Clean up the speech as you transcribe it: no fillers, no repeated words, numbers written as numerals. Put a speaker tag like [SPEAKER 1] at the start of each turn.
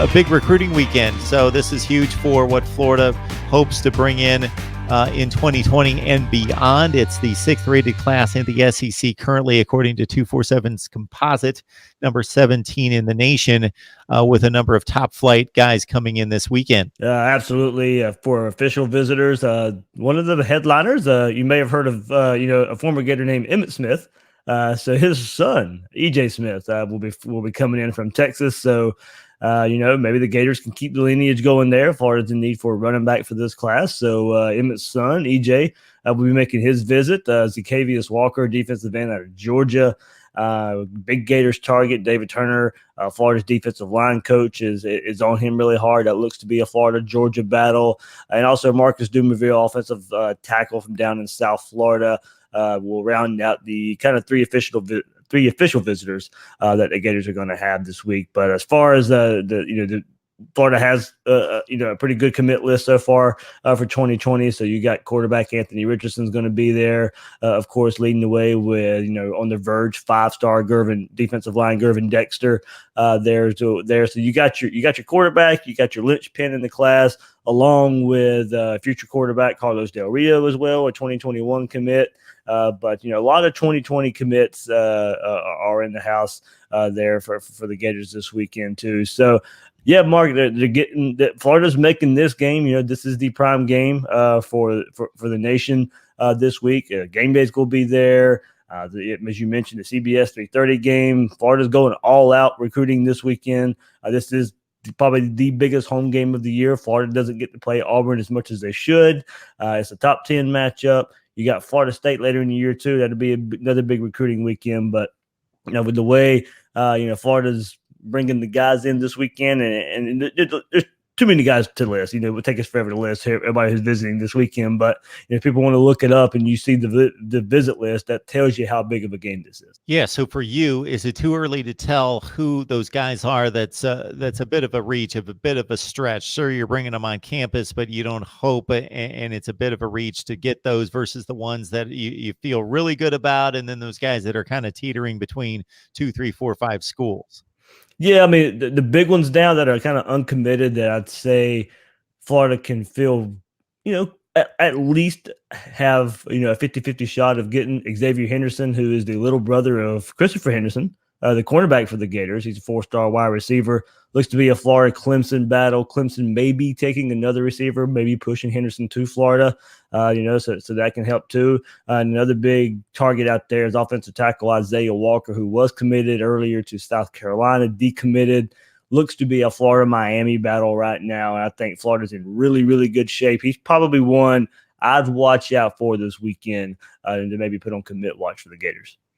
[SPEAKER 1] a big recruiting weekend. So this is huge for what Florida hopes to bring in 2020 and beyond. It's the 6th rated class in the SEC currently, according to 247's composite, number 17 in the nation, with a number of top flight guys coming in this weekend.
[SPEAKER 2] Absolutely. For official visitors, one of the headliners, you may have heard of, a former Gator named Emmitt Smith. So his son, EJ Smith, will be coming in from Texas. So, maybe the Gators can keep the lineage going there. Florida's in need for a running back for this class. So Emmitt's son, EJ, will be making his visit. Zacchaeus Walker, defensive end out of Georgia. Big Gators target, David Turner, Florida's defensive line coach, is on him really hard. That looks to be a Florida-Georgia battle. And also Marcus Dumerville, offensive tackle from down in South Florida, will round out the kind of three official visitors that the Gators are going to have this week. But as far as Florida has a pretty good commit list so far for 2020. So you got quarterback Anthony Richardson's going to be there, of course, leading the way with on the verge 5-star defensive line Gervin Dexter there. So you got your quarterback, you got your linchpin in the class, along with future quarterback Carlos Del Rio as well, a 2021 commit. But a lot of 2020 commits are in the house there for the Gators this weekend too. So. Yeah, Mark, they're getting that. Florida's making this game. This is the prime game for the nation this week. Game day's going to be there. As you mentioned, the CBS 3:30 game. Florida's going all out recruiting this weekend. This is probably the biggest home game of the year. Florida doesn't get to play Auburn as much as they should. It's a top 10 matchup. You got Florida State later in the year too. That'll be another big recruiting weekend. But with the way Florida's bringing the guys in this weekend, and there's too many guys to list. It would take us forever to list everybody who's visiting this weekend. But if people want to look it up and you see the visit list, that tells you how big of a game this is.
[SPEAKER 1] Yeah. So for you, is it too early to tell who those guys are? That's a bit of a reach, a bit of a stretch. Sure, you're bringing them on campus, but you don't hope, and it's a bit of a reach to get those versus the ones that you feel really good about, and then those guys that are kind of teetering between 2, 3, 4, 5 schools.
[SPEAKER 2] Yeah, I mean, the big ones down that are kind of uncommitted that I'd say Florida can feel, at least have, a 50-50 shot of getting Xavier Henderson, who is the little brother of Christopher Henderson, the cornerback for the Gators. He's a 4-star wide receiver. Looks to be a Florida-Clemson battle. Clemson may be taking another receiver, maybe pushing Henderson to Florida, so that can help too. Another big target out there is offensive tackle Isaiah Walker, who was committed earlier to South Carolina, decommitted. Looks to be a Florida-Miami battle right now, and I think Florida's in really, really good shape. He's probably one I'd watch out for this weekend and to maybe put on commit watch for the Gators.